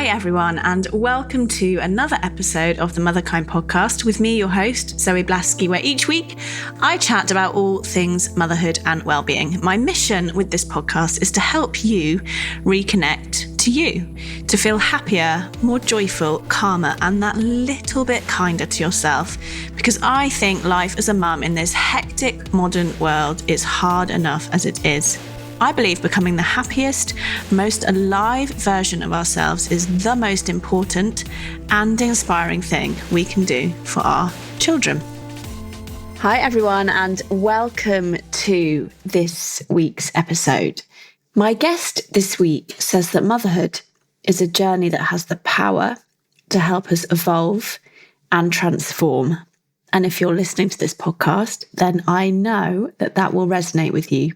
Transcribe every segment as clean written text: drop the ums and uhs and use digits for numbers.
Hi everyone, and welcome to another episode of the Motherkind podcast with me, your host, Zoe Blaski, where each week I chat about all things motherhood and well-being. My mission with this podcast is to help you reconnect to you, to feel happier, more joyful, calmer, and that little bit kinder to yourself. Because I think life as a mum in this hectic modern world is hard enough as it is. I believe becoming the happiest, most alive version of ourselves is the most important and inspiring thing we can do for our children. Hi everyone, and welcome to this week's episode. My guest this week says that motherhood is a journey that has the power to help us evolve and transform. And if you're listening to this podcast, then I know that that will resonate with you.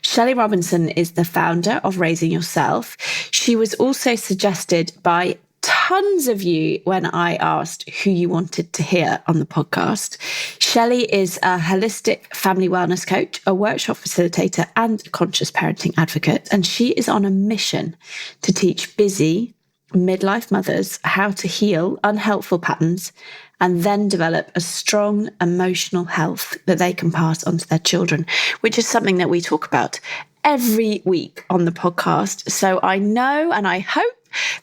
Shelley Robinson is the founder of Raising Yourself. She was also suggested by tons of you when I asked who you wanted to hear on the podcast. Shelley is a holistic family wellness coach, a workshop facilitator, and a conscious parenting advocate. And she is on a mission to teach busy midlife mothers how to heal unhelpful patterns and then develop a strong emotional health that they can pass on to their children, which is something that we talk about every week on the podcast. So I know and I hope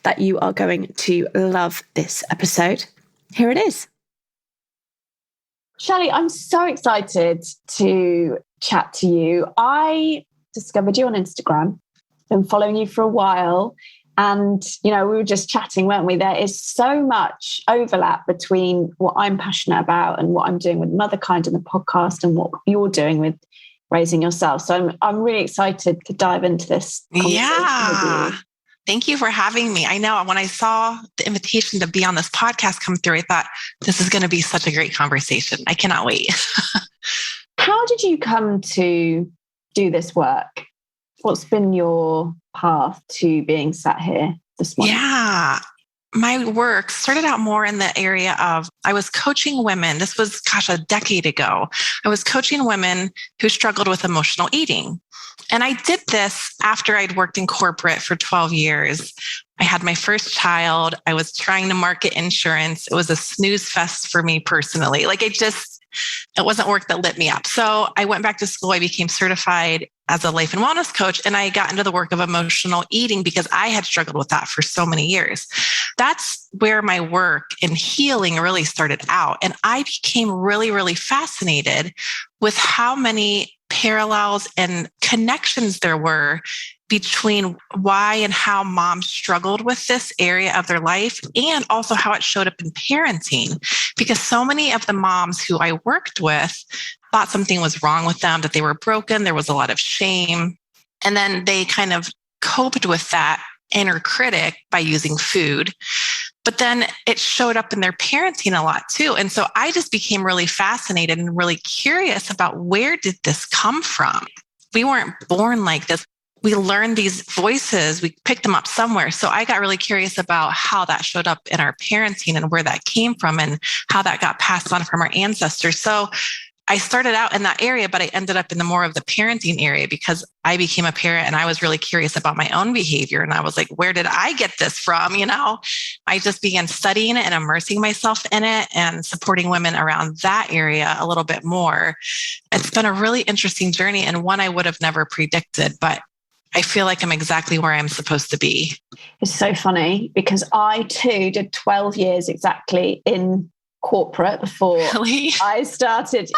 that you are going to love this episode. Here it is. Shelley, I'm so excited to chat to you. I discovered you on Instagram. Been following you for a while. And, we were just chatting, weren't we? There is so much overlap between what I'm passionate about and what I'm doing with Motherkind and the podcast and what you're doing with Raising Yourself. So I'm really excited to dive into this conversation with you. Thank you for having me. I know when I saw the invitation to be on this podcast come through, I thought this is going to be such a great conversation. I cannot wait. How did you come to do this work? What's been your path to being sat here this morning? Yeah, my work started out more in the area of, I was coaching women. This was, a decade ago. I was coaching women who struggled with emotional eating. And I did this after I'd worked in corporate for 12 years. I had my first child. I was trying to market insurance. It was a snooze fest for me personally. It wasn't work that lit me up. So I went back to school. I became certified as a life and wellness coach, and I got into the work of emotional eating because I had struggled with that for so many years. That's where my work in healing really started out. And I became really, really fascinated with how many parallels and connections there were between why and how moms struggled with this area of their life and also how it showed up in parenting. Because so many of the moms who I worked with thought something was wrong with them, that they were broken. There was a lot of shame. And then they kind of coped with that inner critic by using food. But then it showed up in their parenting a lot too. And so I just became really fascinated and really curious about where did this come from? We weren't born like this. We learned these voices, we picked them up somewhere. So I got really curious about how that showed up in our parenting and where that came from and how that got passed on from our ancestors. So I started out in that area, but I ended up in the more of the parenting area because I became a parent and I was really curious about my own behavior. And I was like, where did I get this from? I just began studying it and immersing myself in it and supporting women around that area a little bit more. It's been a really interesting journey and one I would have never predicted, but I feel like I'm exactly where I'm supposed to be. It's so funny because I too did 12 years exactly in corporate before Really? I started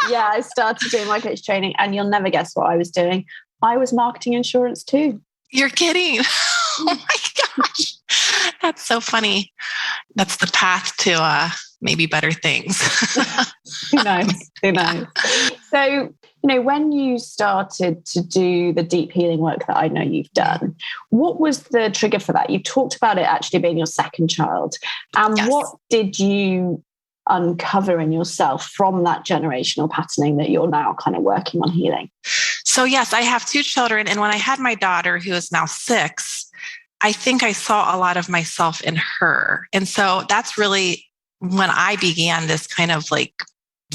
doing my coach training, and you'll never guess what I was doing. I was marketing insurance too. You're kidding. Oh my gosh. That's so funny. That's the path to maybe better things. Who knows? So, when you started to do the deep healing work that I know you've done, what was the trigger for that? You talked about it actually being your second child. And Yes. What did you uncover in yourself from that generational patterning that you're now kind of working on healing? So yes, I have 2 children. And when I had my daughter, who is now 6, I think I saw a lot of myself in her. And so that's really when I began this kind of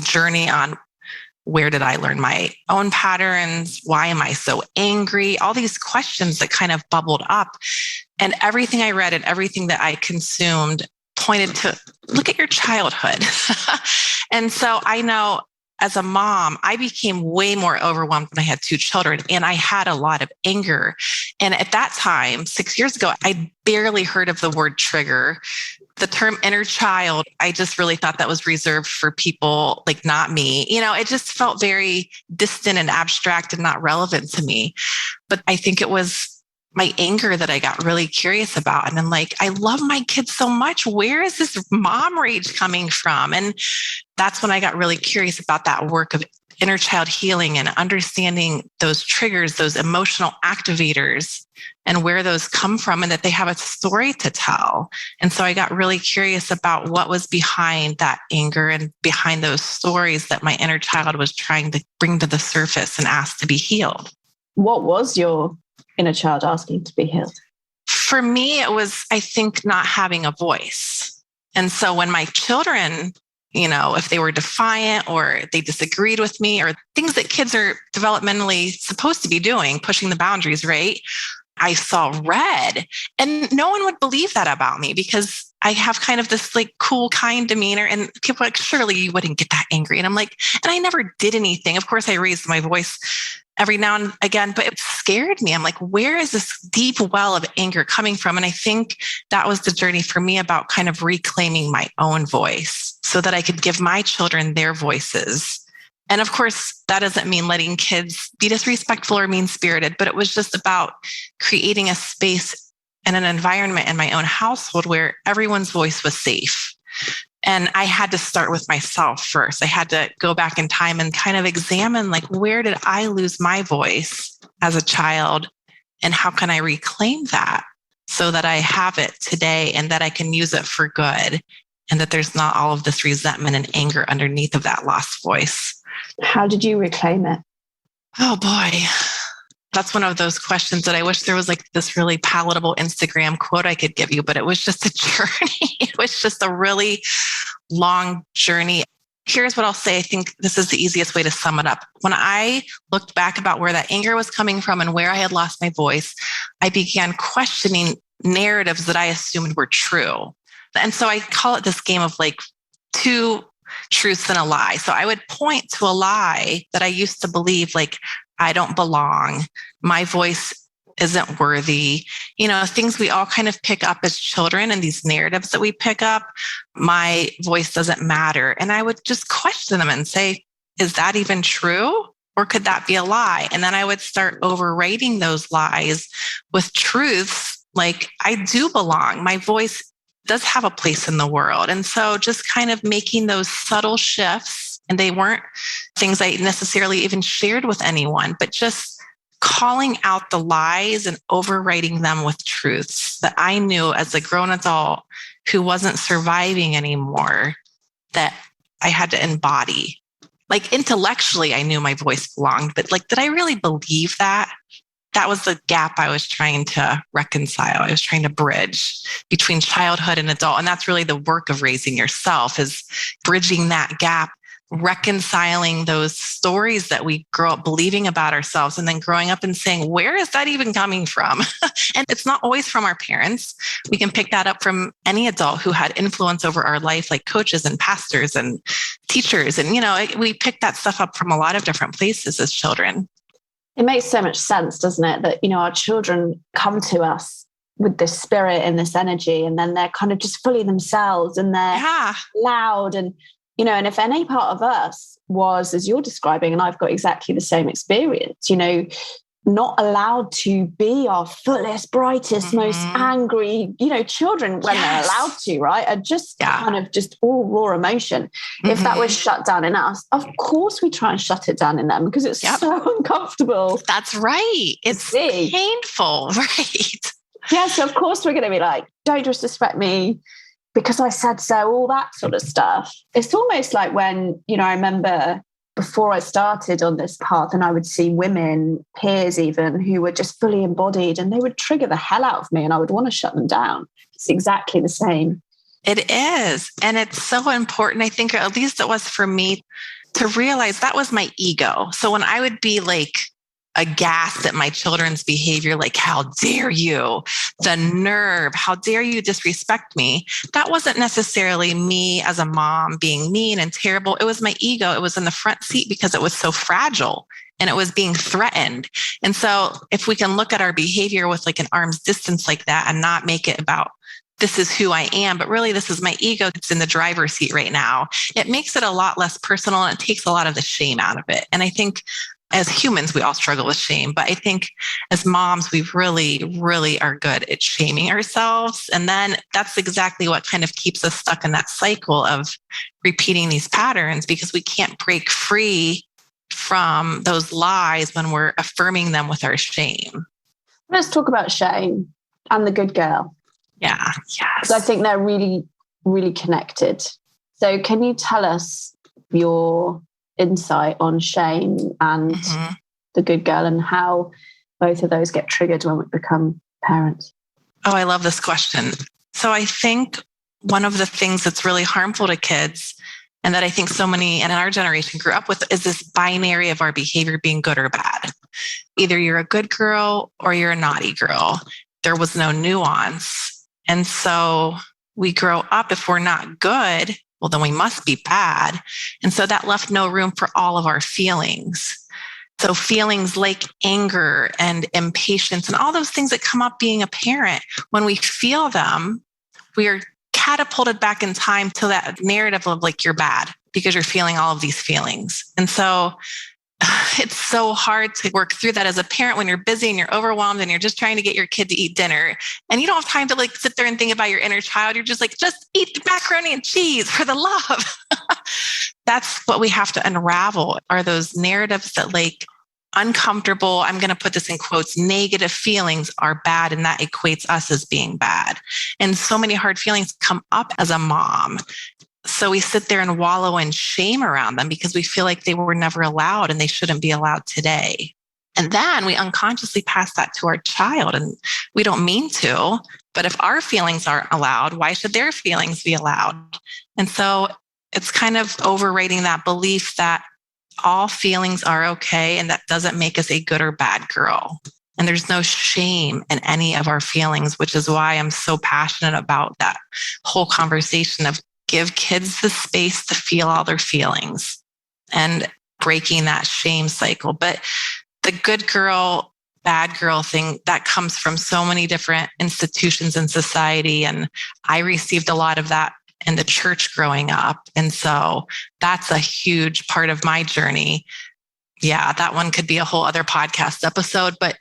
journey on where did I learn my own patterns? Why am I so angry? All these questions that kind of bubbled up. And everything I read and everything that I consumed pointed to look at your childhood. And so I know as a mom, I became way more overwhelmed when I had 2 children, and I had a lot of anger. And at that time, 6 years ago, I barely heard of the word trigger. The term inner child, I just really thought that was reserved for people like not me. It just felt very distant and abstract and not relevant to me. But I think it was my anger that I got really curious about. And I'm like, I love my kids so much. Where is this mom rage coming from? And that's when I got really curious about that work of inner child healing and understanding those triggers, those emotional activators, and where those come from, and that they have a story to tell. And so I got really curious about what was behind that anger and behind those stories that my inner child was trying to bring to the surface and ask to be healed. What was your inner child asking to be healed? For me, it was, I think, not having a voice. And so when my children, if they were defiant or they disagreed with me, or things that kids are developmentally supposed to be doing, pushing the boundaries, right? I saw red, and no one would believe that about me because I have kind of this like cool, kind demeanor, and people are like, surely you wouldn't get that angry. And I'm like, and I never did anything. Of course, I raised my voice every now and again, but it scared me. I'm like, where is this deep well of anger coming from? And I think that was the journey for me about kind of reclaiming my own voice so that I could give my children their voices. And of course, that doesn't mean letting kids be disrespectful or mean-spirited, but it was just about creating a space and an environment in my own household where everyone's voice was safe. And I had to start with myself first. I had to go back in time and kind of examine, like, where did I lose my voice as a child? And how can I reclaim that so that I have it today and that I can use it for good? And that there's not all of this resentment and anger underneath of that lost voice. How did you reclaim it? Oh boy. That's one of those questions that I wish there was like this really palatable Instagram quote I could give you, but it was just a journey. It was just a really long journey. Here's what I'll say. I think this is the easiest way to sum it up. When I looked back about where that anger was coming from and where I had lost my voice, I began questioning narratives that I assumed were true. And so I call it this game of like 2 truths and a lie. So I would point to a lie that I used to believe, like, I don't belong. My voice isn't worthy. Things we all kind of pick up as children, and these narratives that we pick up, my voice doesn't matter. And I would just question them and say, is that even true? Or could that be a lie? And then I would start overwriting those lies with truths like, I do belong. My voice does have a place in the world. And so just kind of making those subtle shifts, and they weren't things I necessarily even shared with anyone, but just calling out the lies and overwriting them with truths that I knew as a grown adult who wasn't surviving anymore, that I had to embody. Like intellectually, I knew my voice belonged, but like, did I really believe that? That was the gap I was trying to reconcile. I was trying to bridge between childhood and adult. And that's really the work of raising yourself, is bridging that gap, reconciling those stories that we grow up believing about ourselves, and then growing up and saying, where is that even coming from? And it's not always from our parents. We can pick that up from any adult who had influence over our life, like coaches and pastors and teachers. And, we pick that stuff up from a lot of different places as children. It makes so much sense, doesn't it? That, our children come to us with this spirit and this energy, and then they're kind of just fully themselves, and they're loud. And, and if any part of us was, as you're describing, and I've got exactly the same experience, not allowed to be our fullest, brightest, most angry, children when they're allowed to, right? Are just kind of just all raw emotion. If that was shut down in us, of course we try and shut it down in them, because it's so uncomfortable. That's right. It's painful, right? Yeah, so of course we're going to be like, don't disrespect me because I said so, all that sort of stuff. It's almost like when, I remember before I started on this path, and I would see women, peers even, who were just fully embodied, and they would trigger the hell out of me, and I would want to shut them down. It's exactly the same. It is. And it's so important. I think, at least it was for me, to realize that was my ego. So when I would be like aghast at my children's behavior, like, how dare you, the nerve, how dare you disrespect me? That wasn't necessarily me as a mom being mean and terrible. It was my ego. It was in the front seat because it was so fragile and it was being threatened. And so if we can look at our behavior with like an arm's distance like that and not make it about, this is who I am, but really this is my ego that's in the driver's seat right now, it makes it a lot less personal and it takes a lot of the shame out of it. And I think as humans, we all struggle with shame, but I think as moms, we really, really are good at shaming ourselves. And then that's exactly what kind of keeps us stuck in that cycle of repeating these patterns, because we can't break free from those lies when we're affirming them with our shame. Let's talk about shame and the good girl. Yeah. Yes. I think they're really, really connected. So can you tell us your insight on shame and the good girl and how both of those get triggered when we become parents? Oh, I love this question. So I think one of the things that's really harmful to kids, and that I think so many in our generation grew up with, is this binary of our behavior being good or bad. Either you're a good girl or you're a naughty girl. There was no nuance. And so we grow up, if we're not good, well, then we must be bad. And so that left no room for all of our feelings. So feelings like anger and impatience and all those things that come up being a parent, when we feel them, we are catapulted back in time to that narrative of like, you're bad because you're feeling all of these feelings. And so it's so hard to work through that as a parent when you're busy and you're overwhelmed and you're just trying to get your kid to eat dinner and you don't have time to like sit there and think about your inner child. You're just like, just eat the macaroni and cheese for the love. That's what we have to unravel, are those narratives that like uncomfortable, I'm going to put this in quotes, negative feelings are bad, and that equates us as being bad. And so many hard feelings come up as a mom. So we sit there and wallow in shame around them because we feel like they were never allowed and they shouldn't be allowed today. And then we unconsciously pass that to our child, and we don't mean to, but if our feelings aren't allowed, why should their feelings be allowed? And so it's kind of overrating that belief that all feelings are okay, and that doesn't make us a good or bad girl. And there's no shame in any of our feelings, which is why I'm so passionate about that whole conversation of give kids the space to feel all their feelings and breaking that shame cycle. But the good girl, bad girl thing, that comes from so many different institutions in society. And I received a lot of that in the church growing up. And so that's a huge part of my journey. Yeah, that one could be a whole other podcast episode, but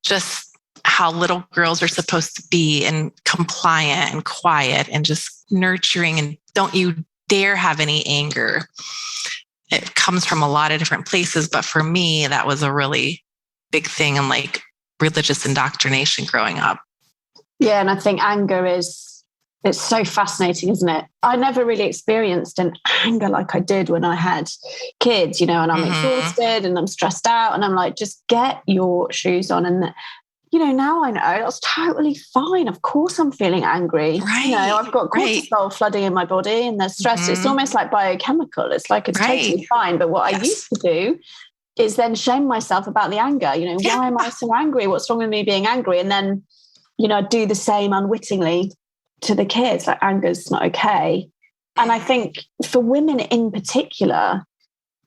just how little girls are supposed to be and compliant and quiet and just nurturing, and don't you dare have any anger. It comes from a lot of different places, but for me, that was a really big thing in like religious indoctrination growing up. Yeah, and I think anger it's so fascinating, isn't it? I never really experienced an anger like I did when I had kids, and I'm exhausted and I'm stressed out and I'm like, just get your shoes on. And now I know that's totally fine. Of course I'm feeling angry. Right. I've got cortisol flooding in my body and there's stress. It's almost like biochemical. It's like it's totally fine. But what I used to do is then shame myself about the anger. Why am I so angry? What's wrong with me being angry? And then, do the same unwittingly to the kids. Like, anger's not okay. And I think for women in particular,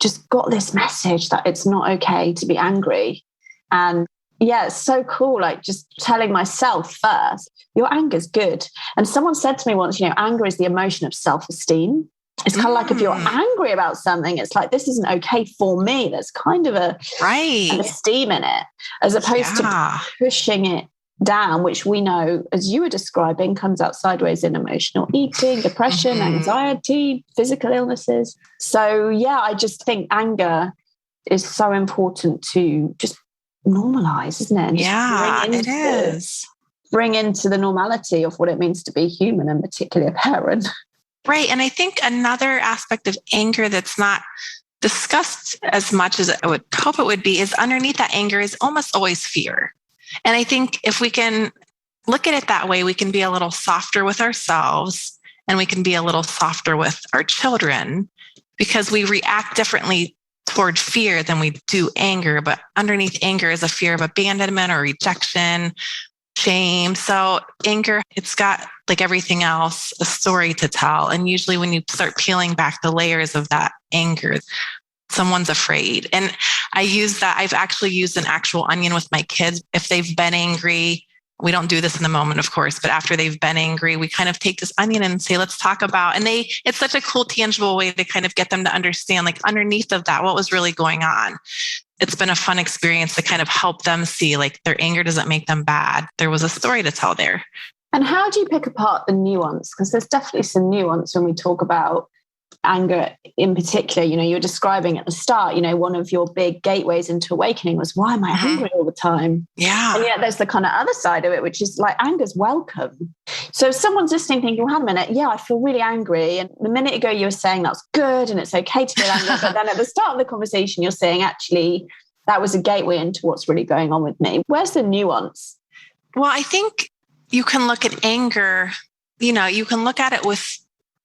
just got this message that it's not okay to be angry. And yeah, it's so cool. Like just telling myself first, your anger's good. And someone said to me once, anger is the emotion of self-esteem. It's kind of like if you're angry about something, it's like, this isn't okay for me. There's kind of an esteem in it, as opposed to pushing it down, which we know, as you were describing, comes out sideways in emotional eating, depression, anxiety, physical illnesses. So yeah, I just think anger is so important to just normalize, isn't it? And it is. Bring into the normality of what it means to be human, and particularly a parent. Right. And I think another aspect of anger that's not discussed as much as I would hope it would be is underneath that anger is almost always fear. And I think if we can look at it that way, we can be a little softer with ourselves and we can be a little softer with our children, because we react differently toward fear than we do anger. But underneath anger is a fear of abandonment or rejection, shame. So anger, it's got, like everything else, a story to tell. And usually when you start peeling back the layers of that anger, someone's afraid. And I use that. I've actually used an actual onion with my kids. If they've been angry, we don't do this in the moment, of course, but after they've been angry, we kind of take this onion and say, let's talk about, and it's such a cool, tangible way to kind of get them to understand, like, underneath of that, what was really going on. It's been a fun experience to kind of help them see, like, their anger doesn't make them bad. There was a story to tell there. And how do you pick apart the nuance? Because there's definitely some nuance when we talk about anger in particular. You're describing at the start, one of your big gateways into awakening was, why am I angry all the time? Yeah. And yet there's the kind of other side of it, which is like, anger's welcome. So if someone's listening thinking, well, hang a minute, yeah, I feel really angry. And the minute ago you were saying that's good and it's okay to feel angry. But then at the start of the conversation, you're saying, actually, that was a gateway into what's really going on with me. Where's the nuance? Well, I think you can look at anger, you can look at it with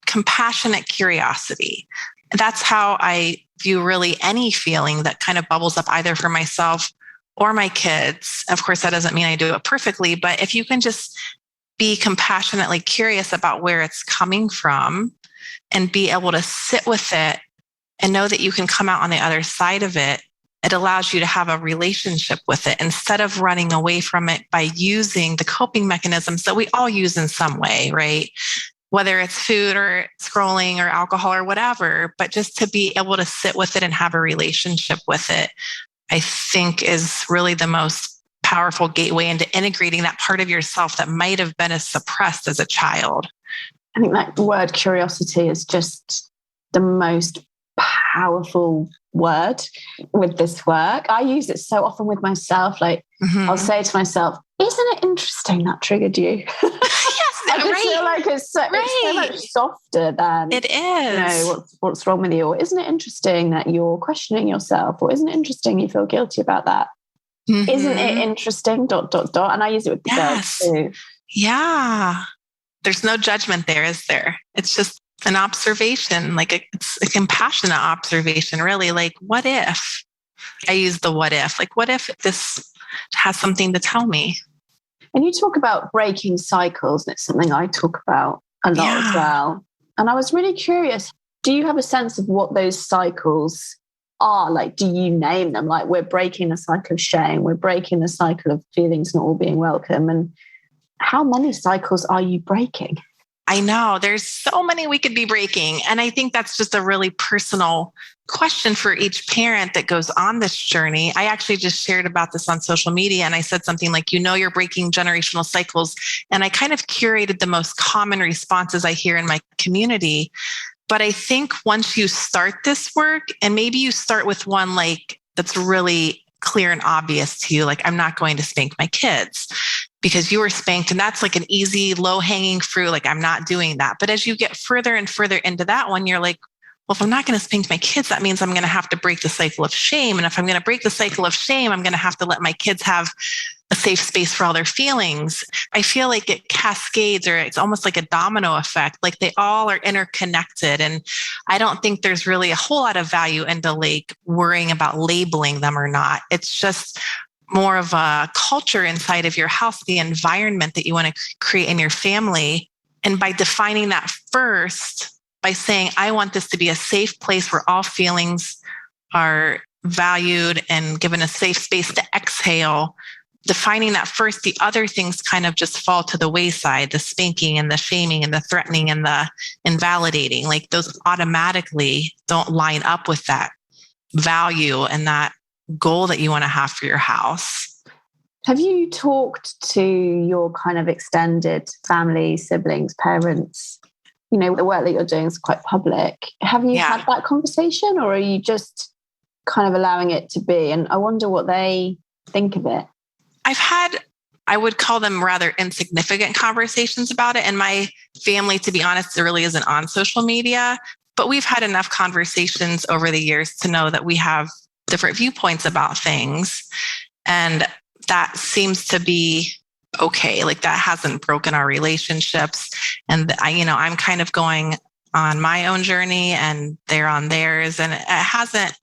compassionate curiosity. That's how I view really any feeling that kind of bubbles up either for myself or my kids. Of course, that doesn't mean I do it perfectly, but if you can just be compassionately curious about where it's coming from and be able to sit with it and know that you can come out on the other side of it, it allows you to have a relationship with it instead of running away from it by using the coping mechanisms that we all use in some way, right? Whether it's food or scrolling or alcohol or whatever, but just to be able to sit with it and have a relationship with it, I think is really the most powerful gateway into integrating that part of yourself that might have been suppressed as a child. I think that word curiosity is just the most powerful word with this work. I use it so often with myself. Like, I'll say to myself, isn't it interesting that triggered you? I just feel like it's so much softer than it is. What's wrong with you? Or isn't it interesting that you're questioning yourself? Or isn't it interesting you feel guilty about that? Isn't it interesting? ... And I use it with the girls too. Yeah. There's no judgment there, is there? It's just an observation, it's a compassionate observation, really. Like, what if? I use the what if. Like, what if this has something to tell me? And you talk about breaking cycles, and it's something I talk about a lot as well. And I was really curious, do you have a sense of what those cycles are? Like, do you name them? Like, we're breaking the cycle of shame, we're breaking the cycle of feelings not all being welcome. And how many cycles are you breaking? I know there's so many we could be breaking. And I think that's just a really personal question for each parent that goes on this journey. I actually just shared about this on social media, and I said something like, you're breaking generational cycles. And I kind of curated the most common responses I hear in my community. But I think once you start this work, and maybe you start with one like that's really clear and obvious to you, like, I'm not going to spank my kids because you were spanked, and that's like an easy, low-hanging fruit. Like, I'm not doing that. But as you get further and further into that one, you're like, well, if I'm not going to spank my kids, that means I'm going to have to break the cycle of shame. And if I'm going to break the cycle of shame, I'm going to have to let my kids have a safe space for all their feelings. I feel like it cascades, or it's almost like a domino effect. Like, they all are interconnected. And I don't think there's really a whole lot of value into like worrying about labeling them or not. It's just more of a culture inside of your house, the environment that you want to create in your family. And by defining that first, by saying, I want this to be a safe place where all feelings are valued and given a safe space to exhale, defining that first, the other things kind of just fall to the wayside, the spanking and the shaming and the threatening and the invalidating. Like, those automatically don't line up with that value and that goal that you want to have for your house. Have you talked to your kind of extended family, siblings, parents? The work that you're doing is quite public. Have you had that conversation, or are you just kind of allowing it to be? And I wonder what they think of it. I've had, I would call them rather insignificant conversations about it. And my family, to be honest, it really isn't on social media, but we've had enough conversations over the years to know that we have different viewpoints about things. And that seems to be okay. Like, that hasn't broken our relationships. And I'm kind of going, on my own journey and they're on theirs. And it hasn't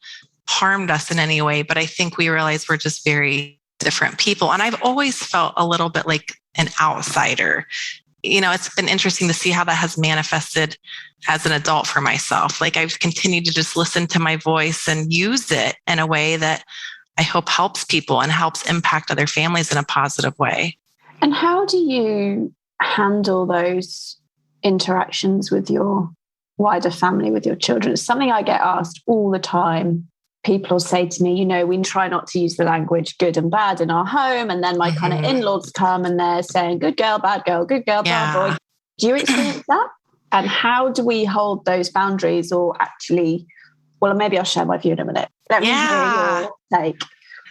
harmed us in any way, but I think we realize we're just very different people. And I've always felt a little bit like an outsider. It's been interesting to see how that has manifested as an adult for myself. Like I've continued to just listen to my voice and use it in a way that I hope helps people and helps impact other families in a positive way. And how do you handle those interactions with your wider family, with your children? It's something I get asked all the time. People will say to me, we try not to use the language good and bad in our home. And then my kind of in-laws come and they're saying, good girl, bad bad boy. Do you experience that? And how do we hold those boundaries, or actually, well, maybe I'll share my view in a minute. Let me hear your take.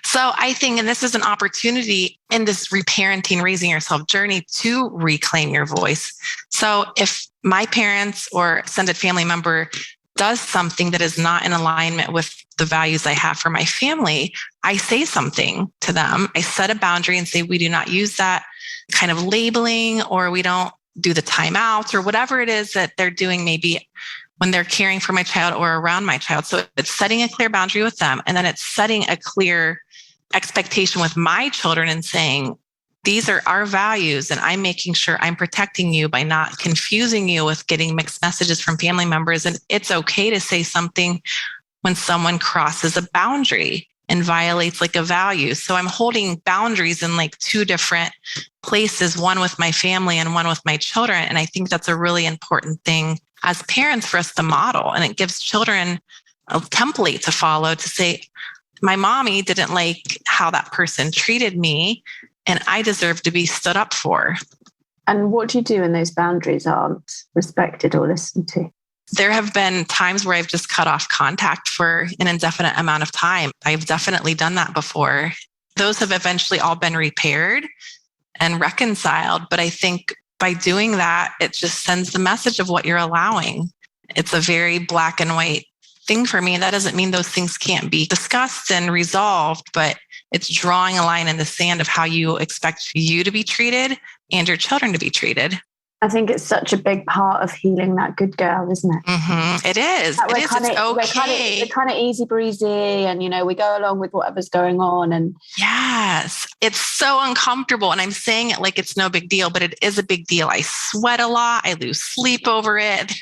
So I think, and this is an opportunity in this reparenting, raising yourself journey to reclaim your voice. So if my parents or extended family member does something that is not in alignment with the values I have for my family, I say something to them. I set a boundary and say, we do not use that kind of labeling, or we don't do the timeouts, or whatever it is that they're doing, maybe when they're caring for my child or around my child. So it's setting a clear boundary with them. And then it's setting a clear expectation with my children and saying, these are our values, and I'm making sure I'm protecting you by not confusing you with getting mixed messages from family members. And it's okay to say something when someone crosses a boundary and violates like a value. So I'm holding boundaries in like two different places, one with my family and one with my children. And I think that's a really important thing as parents for us to model. And it gives children a template to follow to say, my mommy didn't like how that person treated me, and I deserve to be stood up for. And what do you do when those boundaries aren't respected or listened to? There have been times where I've just cut off contact for an indefinite amount of time. I've definitely done that before. Those have eventually all been repaired and reconciled. But I think by doing that, it just sends the message of what you're allowing. It's a very black and white thing for me. That doesn't mean those things can't be discussed and resolved, but it's drawing a line in the sand of how you expect you to be treated and your children to be treated. I think it's such a big part of healing that good girl, isn't it? Mm-hmm. It is. It's okay. We're kind of easy breezy, and we go along with whatever's going on. And yes, it's so uncomfortable. And I'm saying it like it's no big deal, but it is a big deal. I sweat a lot. I lose sleep over it.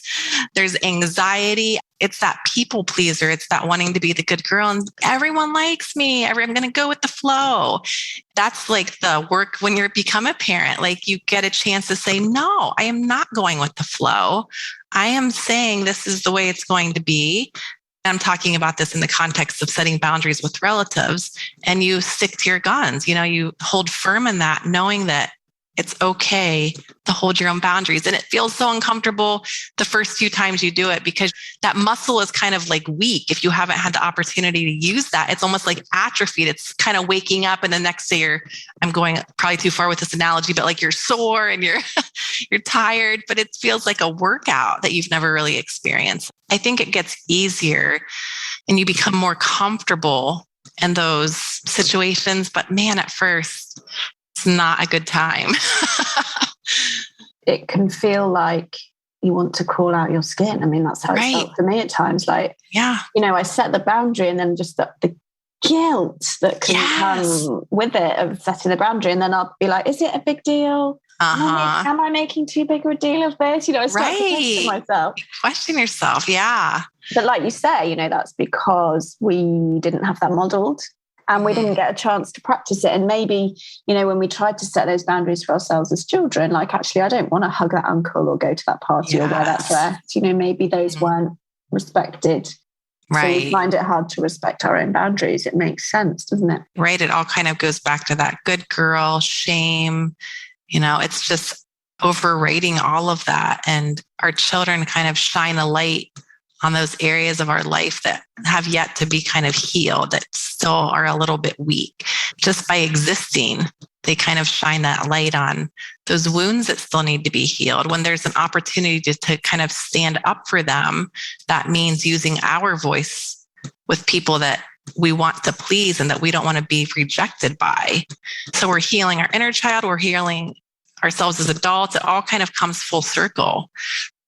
There's anxiety. It's that people pleaser. It's that wanting to be the good girl and everyone likes me. I'm going to go with the flow. That's like the work when you become a parent. Like you get a chance to say, no, I am not going with the flow. I am saying this is the way it's going to be. I'm talking about this in the context of setting boundaries with relatives, and you stick to your guns. You hold firm in that, knowing that it's okay to hold your own boundaries. And it feels so uncomfortable the first few times you do it, because that muscle is kind of like weak. If you haven't had the opportunity to use that, it's almost like atrophied. It's kind of waking up, and the next day I'm going probably too far with this analogy, but like you're sore and you're tired, but it feels like a workout that you've never really experienced. I think it gets easier and you become more comfortable in those situations. But man, at first, it's not a good time. It can feel like you want to crawl out your skin. I mean, that's how it felt for me at times. Like, I set the boundary, and then just the guilt that can come with it of setting the boundary. And then I'll be like, is it a big deal? Am I making too big of a deal of this? I start to question myself. Question yourself, yeah. But like you say, that's because we didn't have that modeled. And we didn't get a chance to practice it. And maybe, when we tried to set those boundaries for ourselves as children, like, actually, I don't want to hug that uncle or go to that party or wear that dress. Maybe those weren't respected. Right. So we find it hard to respect our own boundaries. It makes sense, doesn't it? Right. It all kind of goes back to that good girl, shame. It's just overrating all of that. And our children kind of shine a light on those areas of our life that have yet to be kind of healed, that still are a little bit weak. Just by existing, they kind of shine that light on those wounds that still need to be healed. When there's an opportunity to kind of stand up for them, that means using our voice with people that we want to please and that we don't want to be rejected by. So we're healing our inner child, we're healing ourselves as adults. It all kind of comes full circle.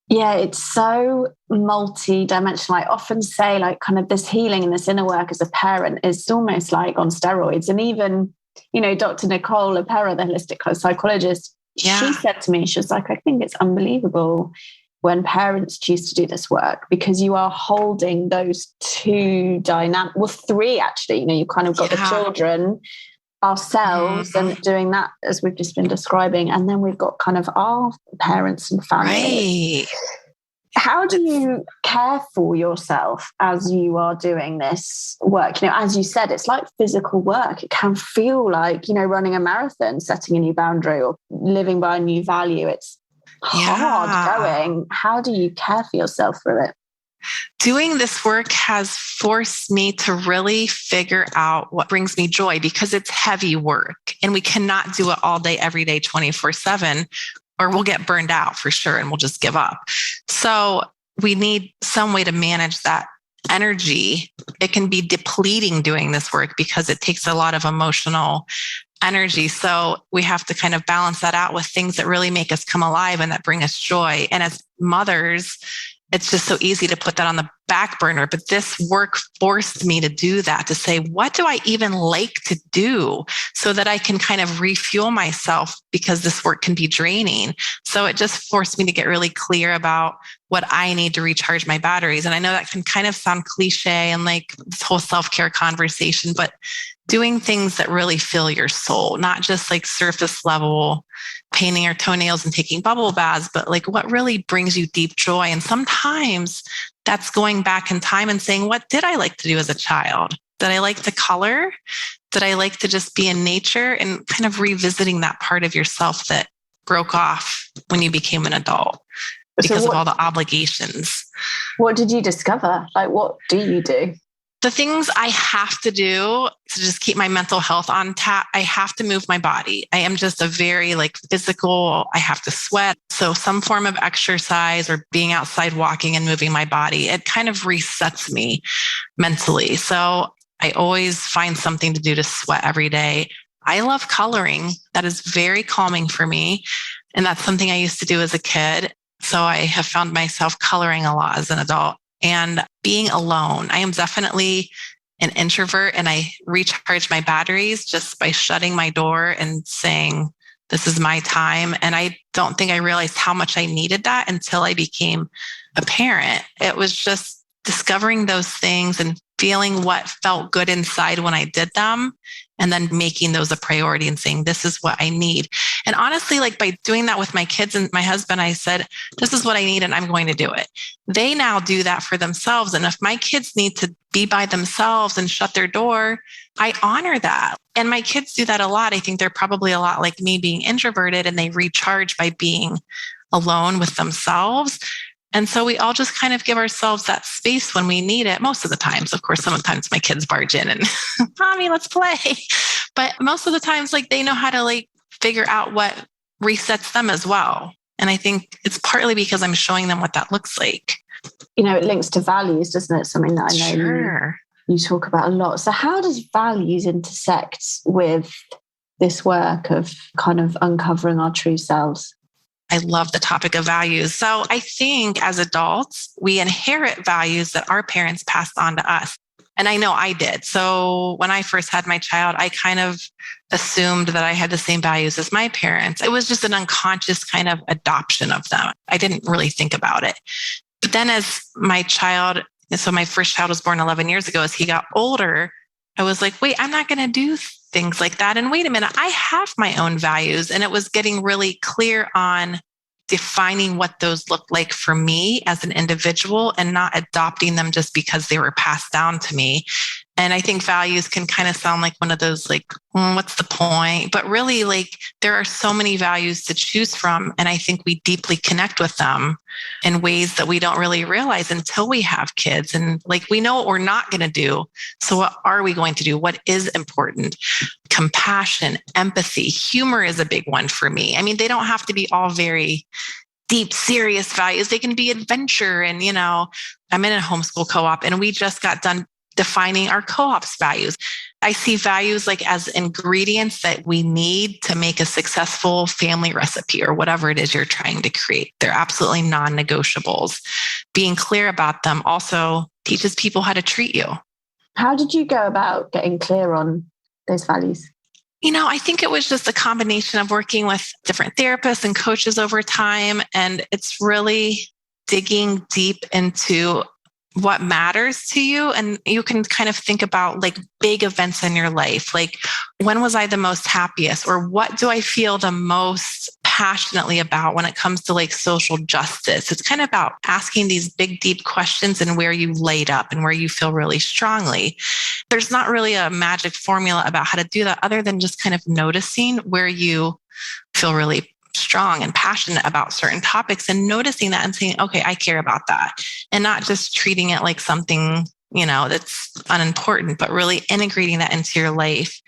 Yeah, it's so multi-dimensional. I often say like kind of this healing and this inner work as a parent is almost like on steroids. And even, Dr. Nicole Lepera, the holistic psychologist, she said to me, she was like, I think it's unbelievable when parents choose to do this work because you are holding those two three actually, you kind of got the children, ourselves and doing that as we've just been describing. And then we've got kind of our parents and family. Right. How do you care for yourself as you are doing this work? As you said, it's like physical work. It can feel like, running a marathon, setting a new boundary or living by a new value. It's hard going. How do you care for yourself through it? Doing this work has forced me to really figure out what brings me joy because it's heavy work and we cannot do it all day, every day, 24/7, or we'll get burned out for sure and we'll just give up. So we need some way to manage that energy. It can be depleting doing this work because it takes a lot of emotional energy. So we have to kind of balance that out with things that really make us come alive and that bring us joy. And as mothers, it's just so easy to put that on the back burner. But this work forced me to do that, to say, what do I even like to do so that I can kind of refuel myself because this work can be draining. So it just forced me to get really clear about what I need to recharge my batteries. And I know that can kind of sound cliche and like this whole self-care conversation, but doing things that really fill your soul, not just like surface level painting your toenails and taking bubble baths, but like what really brings you deep joy. And sometimes that's going back in time and saying, what did I like to do as a child? Did I like to color? Did I like to just be in nature? And kind of revisiting that part of yourself that broke off when you became an adult because of all the obligations. What did you discover? Like, what do you do? The things I have to do to just keep my mental health on tap, I have to move my body. I am just a very physical, I have to sweat. So some form of exercise or being outside walking and moving my body, it kind of resets me mentally. So I always find something to do to sweat every day. I love coloring. That is very calming for me. And that's something I used to do as a kid. So I have found myself coloring a lot as an adult. And being alone. I am definitely an introvert and I recharge my batteries just by shutting my door and saying, this is my time. And I don't think I realized how much I needed that until I became a parent. It was just discovering those things and feeling what felt good inside when I did them, and then making those a priority and saying, this is what I need. And honestly, by doing that with my kids and my husband, I said, this is what I need and I'm going to do it. They now do that for themselves. And if my kids need to be by themselves and shut their door, I honor that. And my kids do that a lot. I think they're probably a lot like me, being introverted, and they recharge by being alone with themselves. And so we all just kind of give ourselves that space when we need it. Most of the times, of course, sometimes my kids barge in and, Mommy, let's play. But most of the times, they know how to figure out what resets them as well. And I think it's partly because I'm showing them what that looks like. It links to values, doesn't it? Something that I know Sure. you talk about a lot. So how does values intersect with this work of kind of uncovering our true selves? I love the topic of values. So I think as adults, we inherit values that our parents passed on to us. And I know I did. So when I first had my child, I kind of assumed that I had the same values as my parents. It was just an unconscious kind of adoption of them. I didn't really think about it. But then as my first child was born 11 years ago, as he got older, I was like, wait, I'm not going to do things like that. And wait a minute, I have my own values. And it was getting really clear on defining what those look like for me as an individual and not adopting them just because they were passed down to me. And I think values can kind of sound like one of those what's the point? But really, there are so many values to choose from. And I think we deeply connect with them in ways that we don't really realize until we have kids. And we know what we're not going to do. So what are we going to do? What is important? Compassion, empathy, humor is a big one for me. I mean, they don't have to be all very deep, serious values. They can be adventure. And, I'm in a homeschool co-op and we just got done defining our co-op's values. I see values like as ingredients that we need to make a successful family recipe or whatever it is you're trying to create. They're absolutely non-negotiables. Being clear about them also teaches people how to treat you. How did you go about getting clear on those values? I think it was just a combination of working with different therapists and coaches over time. And it's really digging deep into what matters to you. And you can kind of think about like big events in your life. Like, when was I the most happiest? Or what do I feel the most passionately about when it comes to like social justice? It's kind of about asking these big, deep questions and where you laid up and where you feel really strongly. There's not really a magic formula about how to do that other than just kind of noticing where you feel really strong and passionate about certain topics and noticing that and saying, okay, I care about that. And not just treating it like something, that's unimportant, but really integrating that into your life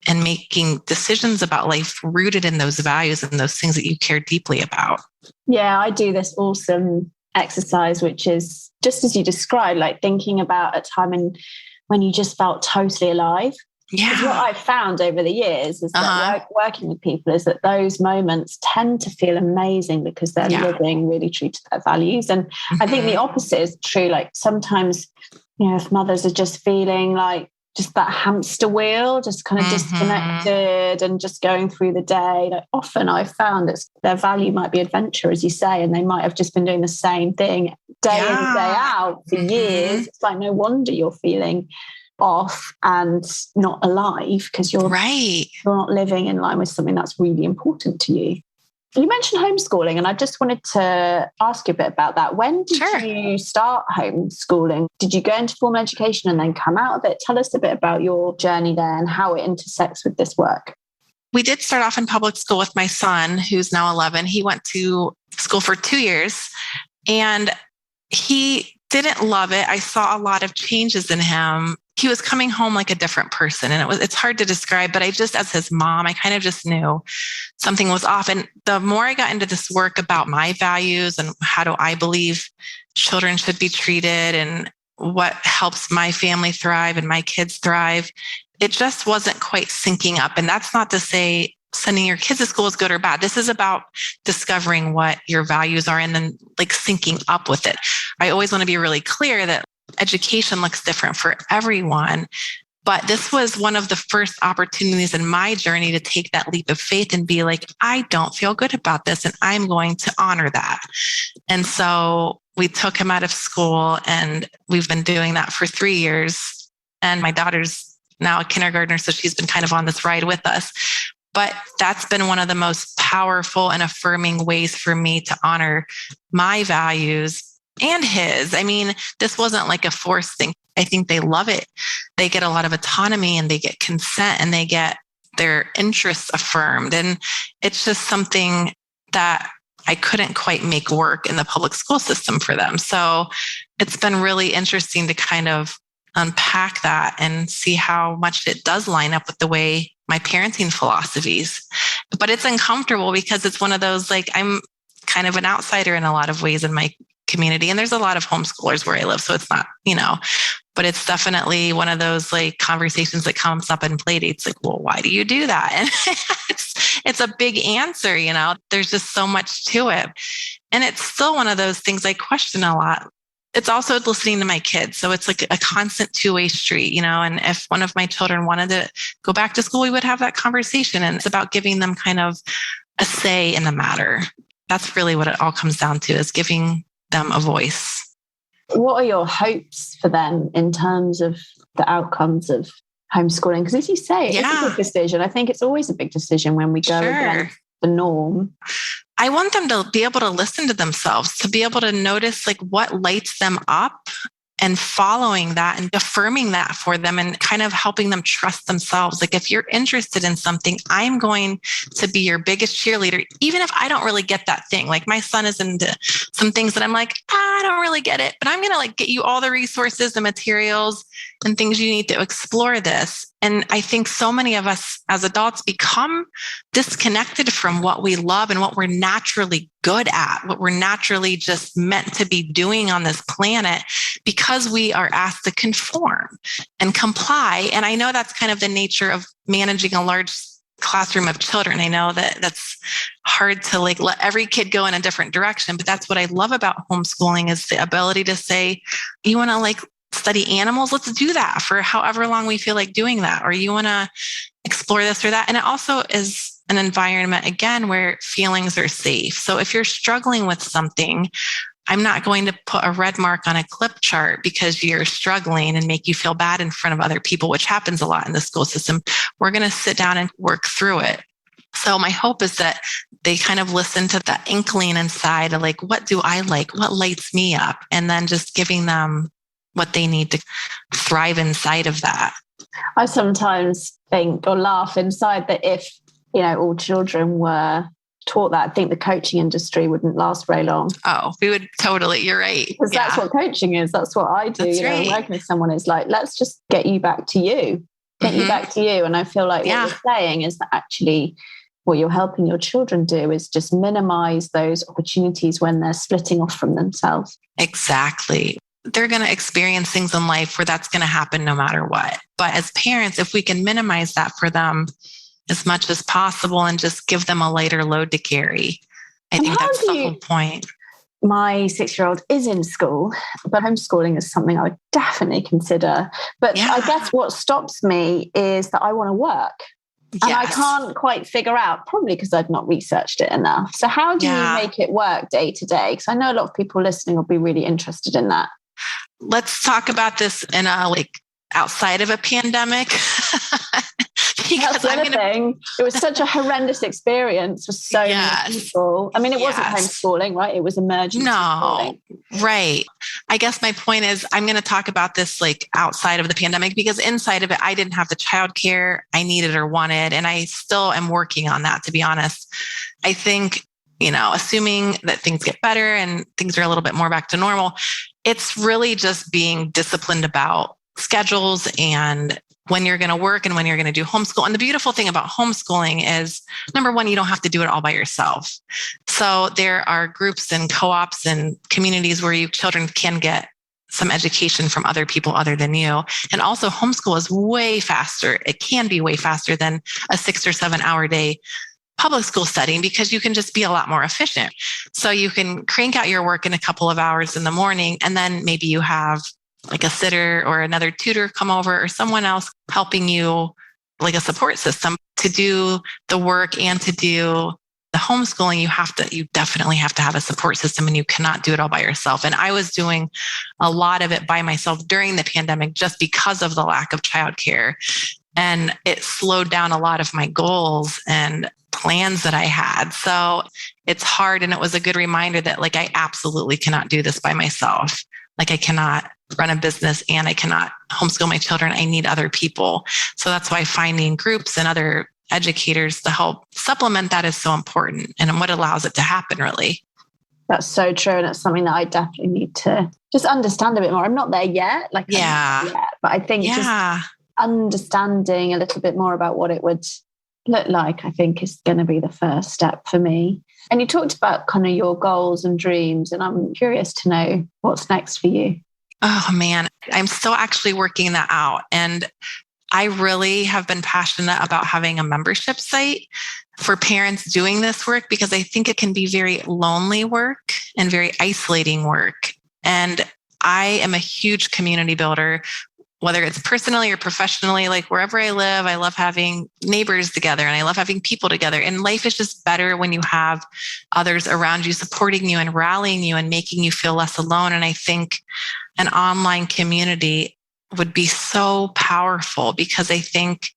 and making decisions about life rooted in those values and those things that you care deeply about. Yeah, I do this awesome exercise, which is just as you described, like thinking about a time when you just felt totally alive. Yeah. What I've found over the years is that working with people is that those moments tend to feel amazing because they're living really true to their values. And I think the opposite is true. Like sometimes, if mothers are just feeling like just that hamster wheel, just kind of disconnected and just going through the day, like often I've found that their value might be adventure, as you say, and they might have just been doing the same thing day in, day out for years. It's like, no wonder you're feeling off and not alive because you're not living in line with something that's really important to you. You mentioned homeschooling, and I just wanted to ask you a bit about that. When did you start homeschooling? Did you go into formal education and then come out of it? Tell us a bit about your journey there and how it intersects with this work. We did start off in public school with my son, who's now 11. He went to school for 2 years and he didn't love it. I saw a lot of changes in him. He was coming home like a different person. And it's hard to describe, but I just, as his mom, I kind of just knew something was off. And the more I got into this work about my values and how do I believe children should be treated and what helps my family thrive and my kids thrive, it just wasn't quite syncing up. And that's not to say sending your kids to school is good or bad. This is about discovering what your values are and then like syncing up with it. I always want to be really clear that education looks different for everyone. But this was one of the first opportunities in my journey to take that leap of faith and be like, I don't feel good about this and I'm going to honor that. And so we took him out of school and we've been doing that for 3 years. And my daughter's now a kindergartner, so she's been kind of on this ride with us. But that's been one of the most powerful and affirming ways for me to honor my values and his. I mean, this wasn't like a forced thing. I think they love it. They get a lot of autonomy and they get consent and they get their interests affirmed. And it's just something that I couldn't quite make work in the public school system for them. So it's been really interesting to kind of unpack that and see how much it does line up with the way my parenting philosophies. But it's uncomfortable because it's one of those, like, I'm kind of an outsider in a lot of ways in my community. And there's a lot of homeschoolers where I live. So it's not, but it's definitely one of those like conversations that comes up in play dates. Like, well, why do you do that? And it's a big answer, there's just so much to it. And it's still one of those things I question a lot. It's also listening to my kids. So it's like a constant two-way street, and if one of my children wanted to go back to school, we would have that conversation. And it's about giving them kind of a say in the matter. That's really what it all comes down to, is giving them a voice. What are your hopes for them in terms of the outcomes of homeschooling? Because as you say, it's a big decision. I think it's always a big decision when we go against the norm. I want them to be able to listen to themselves, to be able to notice like what lights them up and following that and affirming that for them and kind of helping them trust themselves. Like, if you're interested in something, I'm going to be your biggest cheerleader, even if I don't really get that thing. Like, my son is into some things that I'm like, I don't really get it, but I'm going to like get you all the resources and materials and things you need to explore this. And I think so many of us as adults become disconnected from what we love and what we're naturally good at, what we're naturally just meant to be doing on this planet, because we are asked to conform and comply. And I know that's kind of the nature of managing a large classroom of children. I know that that's hard to like let every kid go in a different direction, but that's what I love about homeschooling, is the ability to say, you want to like study animals? Let's do that for however long we feel like doing that. Or you want to explore this or that. And it also is an environment, again, where feelings are safe. So if you're struggling with something, I'm not going to put a red mark on a clip chart because you're struggling and make you feel bad in front of other people, which happens a lot in the school system. We're going to sit down and work through it. So my hope is that they kind of listen to that inkling inside of like, what do I like? What lights me up? And then just giving them what they need to thrive inside of that. I sometimes think or laugh inside that if, all children were taught that, I think the coaching industry wouldn't last very long. Oh, we would totally. You're right. Because that's what coaching is. That's what I do. That's right. Working with someone is like, let's just get you back to you. Get you back to you. And I feel like what you're saying is that actually what you're helping your children do is just minimize those opportunities when they're splitting off from themselves. Exactly. They're going to experience things in life where that's going to happen no matter what. But as parents, if we can minimize that for them as much as possible and just give them a lighter load to carry, I think that's the whole point. My 6-year-old is in school, but homeschooling is something I would definitely consider. But I guess what stops me is that I want to work. And I can't quite figure out, probably because I've not researched it enough. So how do you make it work day to day? Because I know a lot of people listening will be really interested in that. Let's talk about this in a outside of a pandemic. That's the other thing. It was such a horrendous experience for so many people. I mean, it wasn't homeschooling, right? It was emergency schooling. Right. I guess my point is I'm going to talk about this outside of the pandemic, because inside of it, I didn't have the childcare I needed or wanted. And I still am working on that, to be honest. I think, assuming that things get better and things are a little bit more back to normal, it's really just being disciplined about schedules and when you're going to work and when you're going to do homeschool. And the beautiful thing about homeschooling is, number one, you don't have to do it all by yourself. So there are groups and co-ops and communities where children can get some education from other people other than you. And also homeschool is way faster. It can be way faster than a 6 or 7 hour day public school setting, because you can just be a lot more efficient. So you can crank out your work in a couple of hours in the morning, and then maybe you have a sitter or another tutor come over, or someone else helping you, a support system to do the work and to do the homeschooling. You definitely have to have a support system, and you cannot do it all by yourself. And I was doing a lot of it by myself during the pandemic just because of the lack of childcare. And it slowed down a lot of my goals and plans that I had. So it's hard. And it was a good reminder that I absolutely cannot do this by myself. I cannot run a business and I cannot homeschool my children. I need other people. So that's why finding groups and other educators to help supplement that is so important, and what allows it to happen, really. That's so true. And it's something that I definitely need to just understand a bit more. I'm not there yet. But I think just understanding a little bit more about what it would look like, I think, is going to be the first step for me. And you talked about kind of your goals and dreams, and I'm curious to know what's next for you. Oh man, I'm still actually working that out. And I really have been passionate about having a membership site for parents doing this work, because I think it can be very lonely work and very isolating work. And I am a huge community builder, whether it's personally or professionally. Wherever I live, I love having neighbors together and I love having people together. And life is just better when you have others around you supporting you and rallying you and making you feel less alone. And I think an online community would be so powerful, because I think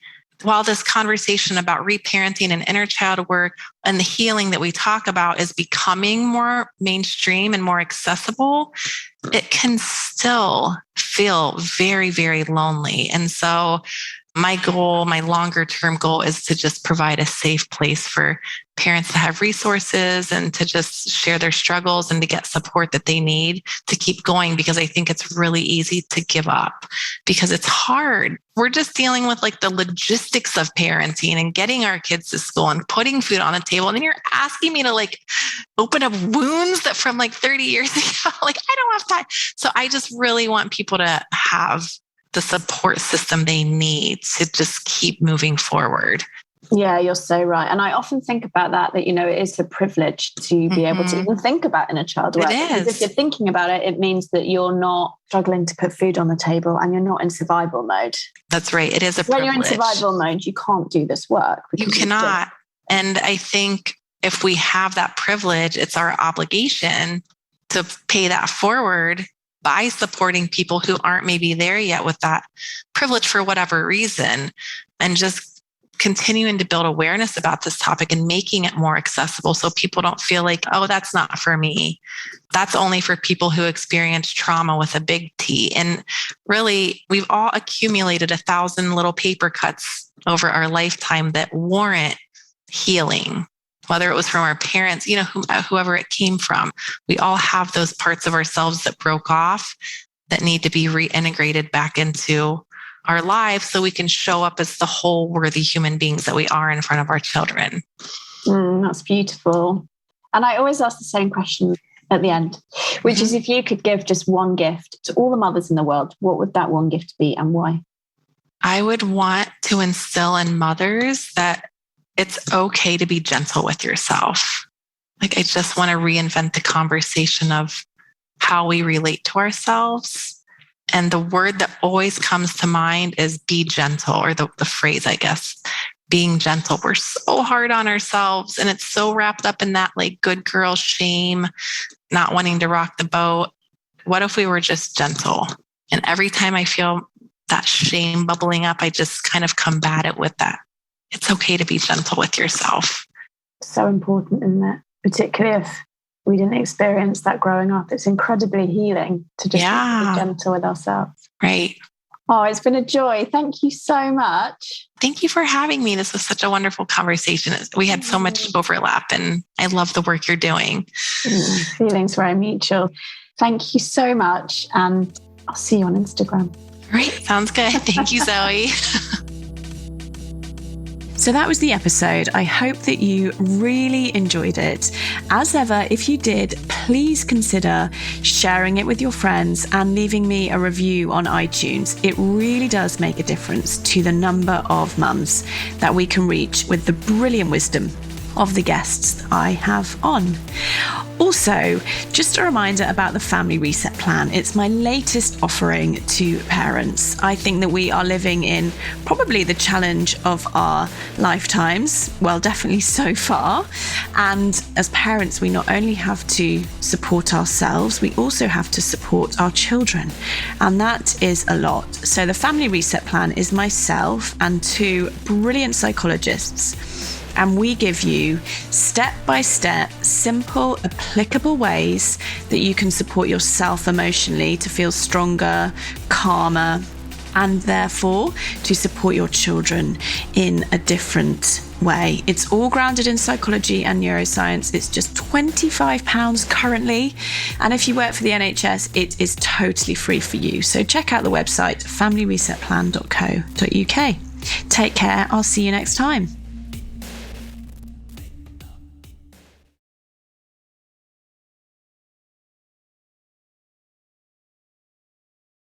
while this conversation about reparenting and inner child work and the healing that we talk about is becoming more mainstream and more accessible, it can still feel very, very lonely. And so My goal, my longer term goal is to just provide a safe place for parents to have resources and to just share their struggles and to get support that they need to keep going, because I think it's really easy to give up because it's hard. We're just dealing with like the logistics of parenting and getting our kids to school and putting food on the table. And then you're asking me to like open up wounds that from like 30 years ago. Like, I don't have time. So I just really want people to have the support system they need to just keep moving forward. Yeah, you're so right. And I often think about that, it is a privilege to be able to even think about inner child work. Because if you're thinking about it, it means that you're not struggling to put food on the table and you're not in survival mode. That's right. It is a privilege. When you're in survival mode, you can't do this work. You cannot. And I think if we have that privilege, it's our obligation to pay that forward by supporting people who aren't maybe there yet with that privilege for whatever reason, and just continuing to build awareness about this topic and making it more accessible so people don't feel like, oh, that's not for me. That's only for people who experience trauma with a big T. And really, we've all accumulated 1,000 little paper cuts over our lifetime that warrant healing. Whether it was from our parents, whoever it came from, we all have those parts of ourselves that broke off that need to be reintegrated back into our lives so we can show up as the whole worthy human beings that we are in front of our children. That's beautiful. And I always ask the same question at the end, which is, if you could give just one gift to all the mothers in the world, what would that one gift be and why? I would want to instill in mothers that it's okay to be gentle with yourself. Like, I just want to reinvent the conversation of how we relate to ourselves. And the word that always comes to mind is be gentle, or the phrase, I guess, being gentle. We're so hard on ourselves, and it's so wrapped up in that like good girl shame, not wanting to rock the boat. What if we were just gentle? And every time I feel that shame bubbling up, I just kind of combat it with that. It's okay to be gentle with yourself. So important, isn't it? Particularly if we didn't experience that growing up. It's incredibly healing to just be gentle with ourselves. Right. Oh, it's been a joy. Thank you so much. Thank you for having me. This was such a wonderful conversation. We had so much overlap, and I love the work you're doing. Feelings very mutual. Thank you so much. And I'll see you on Instagram. Great. Sounds good. Thank you, Zoe. So that was the episode. I hope that you really enjoyed it. As ever, if you did, please consider sharing it with your friends and leaving me a review on iTunes. It really does make a difference to the number of mums that we can reach with the brilliant wisdom of the guests I have on. Also, just a reminder about the Family Reset Plan. It's my latest offering to parents. I think that we are living in probably the challenge of our lifetimes. Well, definitely so far. And as parents, we not only have to support ourselves, we also have to support our children. And that is a lot. So the Family Reset Plan is myself and two brilliant psychologists. And we give you step-by-step, simple, applicable ways that you can support yourself emotionally to feel stronger, calmer, and therefore to support your children in a different way. It's all grounded in psychology and neuroscience. It's just £25 currently. And if you work for the NHS, it is totally free for you. So check out the website, familyresetplan.co.uk. Take care. I'll see you next time.